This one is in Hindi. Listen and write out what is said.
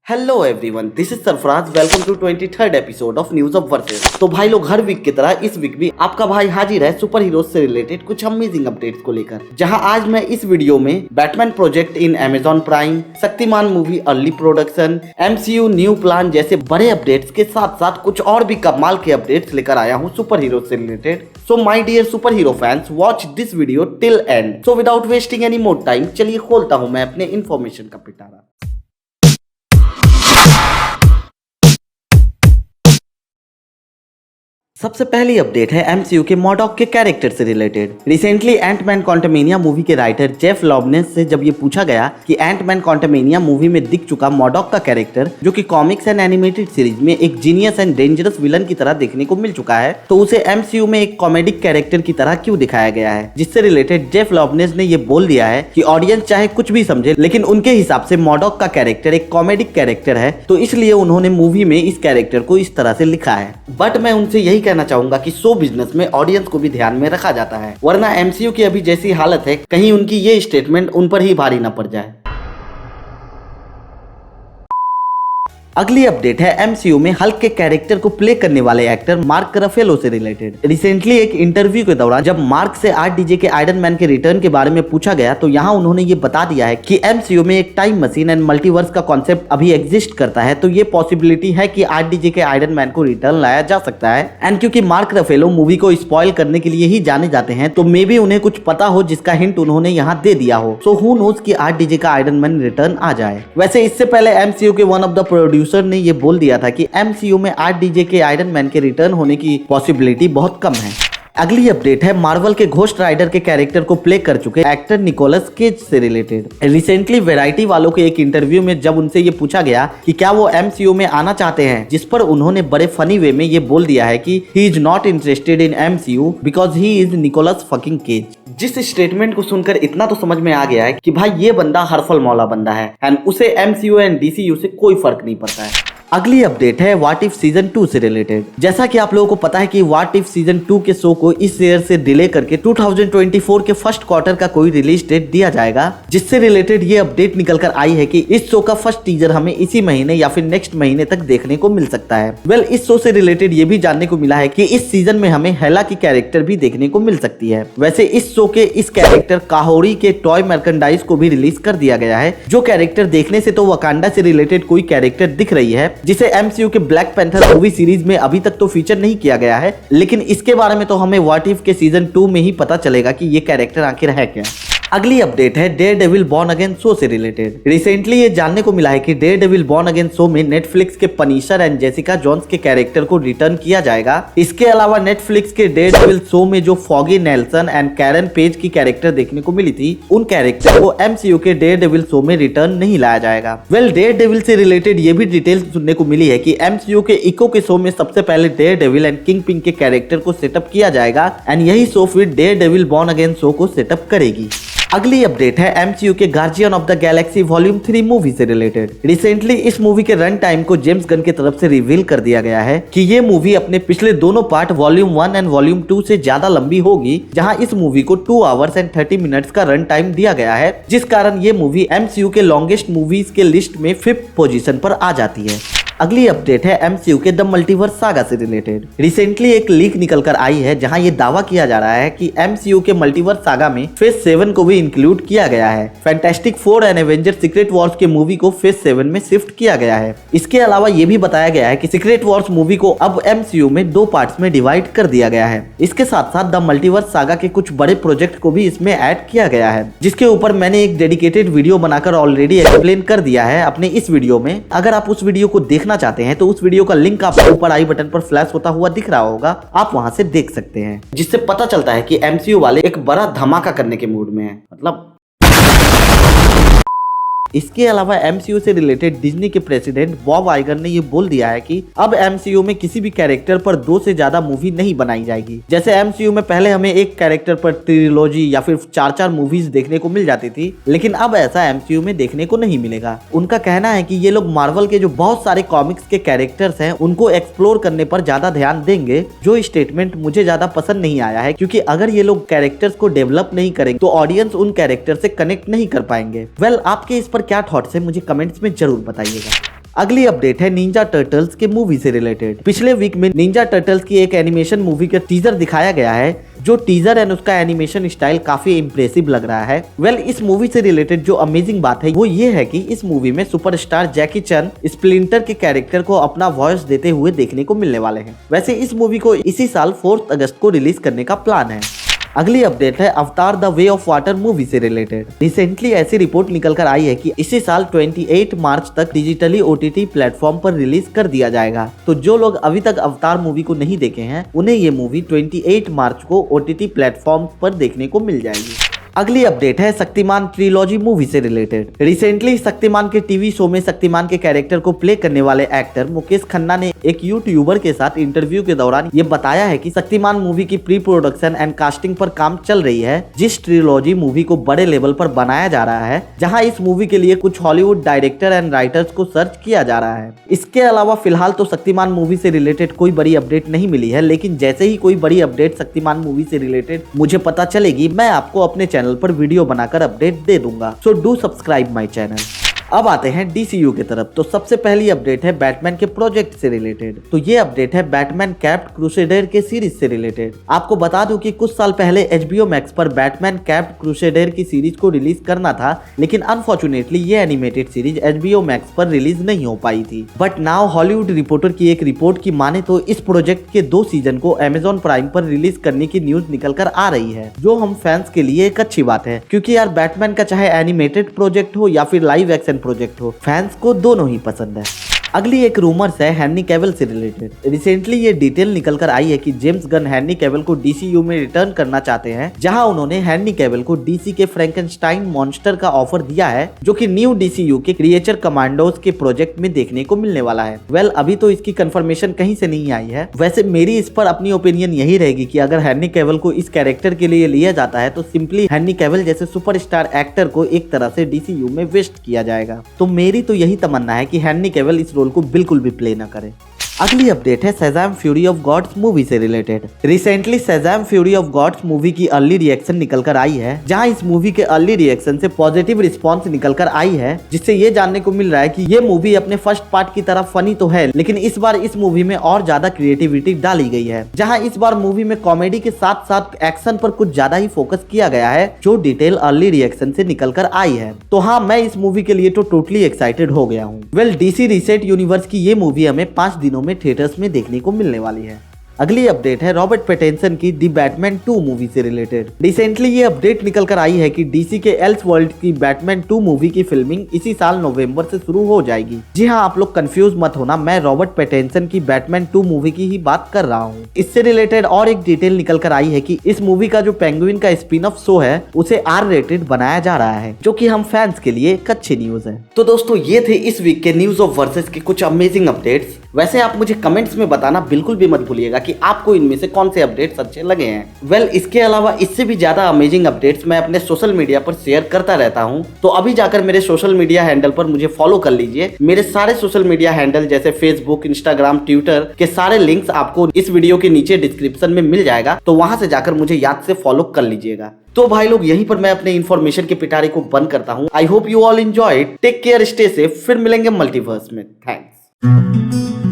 Hello everyone, this is Sarfaraz. Welcome to 23rd episode of news of verses. तो भाई लोग, हर वीक की तरह इस वीक भी आपका भाई हाजिर है सुपर हीरोज से रिलेटेड कुछ अमेजिंग अपडेट्स को लेकर। जहां आज मैं इस वीडियो में Batman project in Amazon prime, Shaktimaan movie early production, MCU new plan जैसे बड़े अपडेट्स के साथ साथ कुछ और भी कमाल के अपडेट्स लेकर आया हूँ सुपर हीरोज से related. So my dear superhero fans, watch this video till end. So without wasting any more time, चलिए खोलता हूँ मैं अपने इन्फॉर्मेशन का पिटारा। सबसे पहली अपडेट है MCU के मॉडॉक के कैरेक्टर से related. Recently Antman Quantumania movie के राइटर जेफ लॉबनेस से जब ये पूछा गया कि एंटमैन क्वांटमेनिया मूवी में दिख चुका मॉडॉक का कैरेक्टर, जो कि कॉमिक्स एंड एनिमेटेड सीरीज में एक जीनियस एंड डेंजरस विलन की तरह देखने को मिल चुका है, तो उसे MCU में एक कॉमेडिक कैरेक्टर की तरह क्यों दिखाया गया है। जिससे रिलेटेड जेफ लॉबनेस ने ये बोल दिया है कि ऑडियंस चाहे कुछ भी समझे, लेकिन उनके हिसाब से मॉडॉक का कैरेक्टर एक कॉमेडिक कैरेक्टर है, तो इसलिए उन्होंने मूवी में इस कैरेक्टर को इस तरह से लिखा है। बट मैं उनसे यही कहना चाहूंगा कि शो बिजनेस में ऑडियंस को भी ध्यान में रखा जाता है, वरना MCU की अभी जैसी हालत है, कहीं उनकी ये स्टेटमेंट उन पर ही भारी न पड़ जाए। अगली अपडेट है MCU में हल्क के कैरेक्टर को प्ले करने वाले एक्टर मार्क रफेलो से रिलेटेड। रिसेंटली एक इंटरव्यू के दौरान जब मार्क से RDJ के आयरन मैन के रिटर्न के बारे में पूछा गया, तो यहाँ उन्होंने ये बता दिया है कि MCU में एक टाइम मशीन एंड मल्टीवर्स का कॉन्सेप्ट अभी एग्जिस्ट करता है, तो ये पॉसिबिलिटी है कि RDJ के आयरन मैन को रिटर्न लाया जा सकता है। एंड क्योंकि मार्क रफेलो मूवी को स्पॉइल करने के लिए ही जाने जाते हैं, तो मे बी उन्हें कुछ पता हो जिसका हिंट उन्होंने यहाँ दे दिया हो। सो हु नोज कि RDJ का आयरन मैन रिटर्न आ जाए। वैसे इससे पहले MCU के वन ऑफ द प्रोड्यूसर ने ये बोल दिया था कि MCU में RDJ के आयरन मैन के रिटर्न होने की पॉसिबिलिटी बहुत कम है। अगली अपडेट है मार्वल के घोस्ट राइडर के कैरेक्टर को प्ले कर चुके एक्टर निकोलस केज से रिलेटेड। रिसेंटली वैरायटी वालों के एक इंटरव्यू में जब उनसे ये पूछा गया कि क्या वो MCU में आना चाहते हैं, जिस पर उन्होंने बड़े फनी वे में ये बोल दिया है कि he is not interested in MCU because he is Nicolas fucking Cage. जिस स्टेटमेंट को सुनकर इतना तो समझ में आ गया है कि भाई ये बंदा हरफल मौला बंदा है एंड उसे MCU एंड DCU से कोई फर्क नहीं पड़ता है। अगली अपडेट है व्हाट इफ सीजन 2 से रिलेटेड। जैसा कि आप लोगों को पता है कि व्हाट इफ सीजन 2 के शो को इस ईयर से डिले करके 2024 के फर्स्ट क्वार्टर का कोई रिलीज डेट दिया जाएगा, जिससे रिलेटेड ये अपडेट निकल कर आई है कि इस शो का फर्स्ट टीजर हमें इसी महीने या फिर नेक्स्ट महीने तक देखने को मिल सकता है। वेल, इस शो से रिलेटेड ये भी जानने को मिला है कि इस सीजन में हमें हेला की कैरेक्टर भी देखने को मिल सकती है। वैसे इस शो के इस कैरेक्टर काहोरी के टॉय मर्केंडाइज को भी रिलीज कर दिया गया है, जो कैरेक्टर देखने से तो वकांडा से रिलेटेड कोई कैरेक्टर दिख रही है, जिसे MCU के ब्लैक पैंथर मूवी सीरीज में अभी तक तो फीचर नहीं किया गया है, लेकिन इसके बारे में तो हमें व्हाट इफ के सीजन 2 में ही पता चलेगा कि ये कैरेक्टर आखिर है क्या। अगली अपडेट है डेयरडेविल बॉर्न अगेन शो से रिलेटेड। रिसेंटली ये जानने को मिला है कि डेयरडेविल बॉर्न अगेन शो में नेटफ्लिक्स के पनिशर एंड जेसिका जोन्स के कैरेक्टर को रिटर्न किया जाएगा। इसके अलावा नेटफ्लिक्स के डेयरडेविल शो में जो Foggy Nelson and Karen Page की कैरेक्टर देखने को मिली थी, उन कैरेक्टर को MCU के डेयरडेविल शो में रिटर्न नहीं लाया जाएगा। वेल, डेयरडेविल से रिलेटेड ये भी डिटेल सुनने को मिली है कि MCU के इको के शो में सबसे पहले डेयरडेविल एंड किंगपिन के कैरेक्टर को सेटअप किया जाएगा एंड यही शो फिर डेयरडेविल बॉर्न अगेन शो को सेटअप करेगी। अगली अपडेट है MCU के guardian of the Galaxy volume 3 movie से रिलेटेड। रिसेंटली इस मूवी के रन टाइम को जेम्स गन की तरफ से रिवील कर दिया गया है कि ये मूवी अपने पिछले दोनों पार्ट वॉल्यूम 1 एंड वॉल्यूम 2 से ज्यादा लंबी होगी, जहां इस मूवी को 2 आवर्स एंड 30 मिनट्स का रन टाइम दिया गया है, जिस कारण ये मूवी MCU के लॉन्गेस्ट मूवीज के लिस्ट में 5th पोजीशन पर आ जाती है। अगली अपडेट है MCU के द मल्टीवर्स सागा से रिलेटेड। रिसेंटली एक लीक निकल कर आई है, जहां ये दावा किया जा रहा है कि MCU के मल्टीवर्स सागा में फेज 7 को भी इंक्लूड किया गया है। Fantastic four and Avenger secret Wars के मूवी को फेज 7 में शिफ्ट किया गया है। इसके अलावा ये भी बताया गया है कि सीक्रेट वॉर्स मूवी को अब MCU में 2 पार्ट्स में डिवाइड कर दिया गया है। इसके साथ साथ द मल्टीवर्स सागा के कुछ बड़े प्रोजेक्ट को भी इसमें ऐड किया गया है, जिसके ऊपर मैंने एक डेडिकेटेड वीडियो बनाकर ऑलरेडी एक्सप्लेन कर दिया है अपने इस वीडियो में। अगर आप उस वीडियो को देखना चाहते हैं तो उस वीडियो का लिंक आपको ऊपर आई बटन पर फ्लैश होता हुआ दिख रहा होगा, आप वहां से देख सकते हैं, जिससे पता चलता है कि MCU वाले एक बड़ा धमाका करने के मूड में हैं। मतलब इसके अलावा MCU से रिलेटेड डिज्नी के प्रेसिडेंट बॉब आइगर ने ये बोल दिया है कि अब MCU में किसी भी कैरेक्टर पर 2 से ज्यादा मूवी नहीं बनाई जाएगी। जैसे MCU में पहले हमें एक कैरेक्टर पर ट्रिलॉजी या फिर 4-4 मूवीज देखने को मिल जाती थी, लेकिन अब ऐसा MCU में देखने को नहीं मिलेगा। उनका कहना है कि ये लोग मार्वल के जो बहुत सारे कॉमिक्स के कैरेक्टर्स हैं उनको एक्सप्लोर करने पर ज्यादा ध्यान देंगे, जो स्टेटमेंट मुझे ज्यादा पसंद नहीं आया है, क्योंकि अगर ये लोग कैरेक्टर्स को डेवलप नहीं करेंगे तो ऑडियंस उन कैरेक्टर से कनेक्ट नहीं कर पाएंगे। वेल, आपके इस पर क्या थॉट्स है मुझे कमेंट्स में जरूर बताइएगा। अगली अपडेट है निंजा टर्टल्स के मूवी से रिलेटेड। पिछले वीक में निंजा टर्टल्स की एक एनिमेशन मूवी का टीजर दिखाया गया है। जो टीजर एंड उसका एनिमेशन स्टाइल काफी इंप्रेसिव लग रहा है। इस मूवी से रिलेटेड जो अमेजिंग बात है वो ये है कि इस मूवी में सुपरस्टार जैकी चैन स्प्लिंटर के कैरेक्टर को अपना वॉइस देते हुए देखने को मिलने वाले हैं। वैसे इस मूवी को इसी साल 4 अगस्त को रिलीज करने का प्लान है। अगली अपडेट है अवतार the way of water movie से रिलेटेड। रिसेंटली ऐसी रिपोर्ट निकलकर आई है कि इसी साल 28 मार्च तक डिजिटली OTT प्लेटफॉर्म पर रिलीज कर दिया जाएगा। तो जो लोग अभी तक अवतार मूवी को नहीं देखे हैं उन्हें ये मूवी 28 मार्च को OTT प्लेटफॉर्म पर देखने को मिल जाएगी। अगली अपडेट है शक्तिमान ट्रिलॉजी मूवी से रिलेटेड। रिसेंटली शक्तिमान के टीवी शो में शक्तिमान के कैरेक्टर को प्ले करने वाले एक्टर मुकेश खन्ना ने एक यूट्यूबर के साथ इंटरव्यू के दौरान ये बताया है कि शक्तिमान मूवी की प्री प्रोडक्शन एंड कास्टिंग पर काम चल रही है, जिस ट्रिलॉजी मूवी को बड़े लेवल पर बनाया जा रहा है, जहां इस मूवी के लिए कुछ हॉलीवुड डायरेक्टर एंड राइटर्स को सर्च किया जा रहा है। इसके अलावा फिलहाल तो शक्तिमान मूवी से रिलेटेड कोई बड़ी अपडेट नहीं मिली है, लेकिन जैसे ही कोई बड़ी अपडेट शक्तिमान मूवी से रिलेटेड मुझे पता चलेगी मैं आपको अपने चैनल पर वीडियो बनाकर अपडेट दे दूंगा। So do subscribe my channel. अब आते हैं DCU की तरफ। तो सबसे पहली अपडेट है बैटमैन के प्रोजेक्ट से रिलेटेड। तो ये अपडेट है बैटमैन कैप्ड क्रूसेडर के सीरीज से रिलेटेड। आपको बता दूं कि कुछ साल पहले HBO मैक्स पर बैटमैन कैप्ड क्रूसेडर की सीरीज को रिलीज करना था, लेकिन अनफॉर्चुनेटली ये एनिमेटेड सीरीज HBO मैक्स पर रिलीज नहीं हो पाई थी। बट नाउ हॉलीवुड रिपोर्टर की एक रिपोर्ट की माने तो इस प्रोजेक्ट के 2 सीजन को Amazon प्राइम पर रिलीज करने की न्यूज निकल कर आ रही है, जो हम फैंस के लिए एक अच्छी बात है, क्योंकि यार बैटमैन का चाहे एनिमेटेड प्रोजेक्ट हो या फिर लाइव एक्शन प्रोजेक्ट हो, फैंस को दोनों ही पसंद है। अगली एक रूमर्स है हेनरी कैविल से रिलेटेड। रिसेंटली ये डिटेल निकल कर आई है कि जेम्स गन हेनरी कैविल को DCU में रिटर्न करना चाहते हैं, जहां उन्होंने हेनरी कैविल को DC के फ्रैंकेनस्टाइन मॉन्स्टर का ऑफर दिया है, जो कि न्यू DCU के क्रिएचर कमांडोज के प्रोजेक्ट में देखने को मिलने वाला है। अभी तो इसकी कंफर्मेशन कहीं से नहीं आई है। वैसे मेरी इस पर अपनी ओपिनियन यही रहेगी कि अगर हेनरी कैविल को इस कैरेक्टर के लिए लिया जाता है तो सिंपली हेनरी कैविल जैसे सुपरस्टार एक्टर को एक तरह से DCU में वेस्ट किया जाएगा। तो मेरी तो यही तमन्ना है कि हेनरी कैविल इस रोल को बिल्कुल भी प्ले ना करे। अगली अपडेट है Shazam Fury of Gods movie से related. Recently Shazam Fury of Gods movie की अर्ली रिएक्शन निकल कर आई है, जहां इस मूवी के अर्ली रिएक्शन से पॉजिटिव रिस्पांस निकल कर आई है, जिससे ये जानने को मिल रहा है कि ये मूवी अपने फर्स्ट पार्ट की तरह फनी तो है, लेकिन इस बार इस मूवी में और ज्यादा क्रिएटिविटी डाली गई है, जहां इस बार मूवी में कॉमेडी के साथ साथ एक्शन पर कुछ ज्यादा ही फोकस किया गया है, जो डिटेल अर्ली रिएक्शन से निकल कर आई है। तो हाँ, मैं इस मूवी के लिए तो टोटली एक्साइटेड हो गया हूँ। DC रीसेट यूनिवर्स की ये मूवी हमें 5 दिनों में थिएटर्स में देखने को मिलने वाली है। अगली अपडेट है रॉबर्ट पैटिंसन की दी बैटमैन 2 मूवी से रिलेटेड। रिसेंटली ये अपडेट निकल कर आई है कि DC के एल्सवर्ल्ड की बैटमैन 2 मूवी की फिल्मिंग इसी साल नवंबर से शुरू हो जाएगी। जी हाँ, आप लोग कंफ्यूज मत होना, मैं रॉबर्ट पैटिंसन की बैटमैन 2 मूवी की ही बात कर रहा हूँ। इससे रिलेटेड और एक डिटेल निकल कर आई है कि इस मूवी का जो पेंगुइन का स्पिन ऑफ शो है उसे R-रेटेड बनाया जा रहा है, जो कि हम फैंस के लिए एक अच्छी न्यूज है। तो दोस्तों, ये थे इस वीक के न्यूज ऑफ वर्सेस के कुछ अमेजिंग अपडेट्स। वैसे आप मुझे कमेंट्स में बताना बिल्कुल भी मत भूलिएगा कि आपको इनमें से कौन से अपडेट्स अच्छे लगे हैं। इसके अलावा इससे भी ज्यादा अमेजिंग अपडेट्स मैं अपने सोशल मीडिया पर शेयर करता रहता हूं, तो अभी जाकर मेरे सोशल मीडिया हैंडल पर मुझे फॉलो कर लीजिए। मेरे सारे सोशल मीडिया हैंडल जैसे फेसबुक, इंस्टाग्राम, ट्विटर के सारे लिंक्स आपको इस वीडियो के नीचे डिस्क्रिप्शन में मिल जाएगा, तो वहां से जाकर मुझे याद से फॉलो कर लीजिएगा। तो भाई लोग, यहीं पर मैं अपने इन्फॉर्मेशन के पिटारे को बंद करता हूँ। I hope you all enjoy. Take care, stay safe. फिर मिलेंगे मल्टीवर्स में। थैंक्स।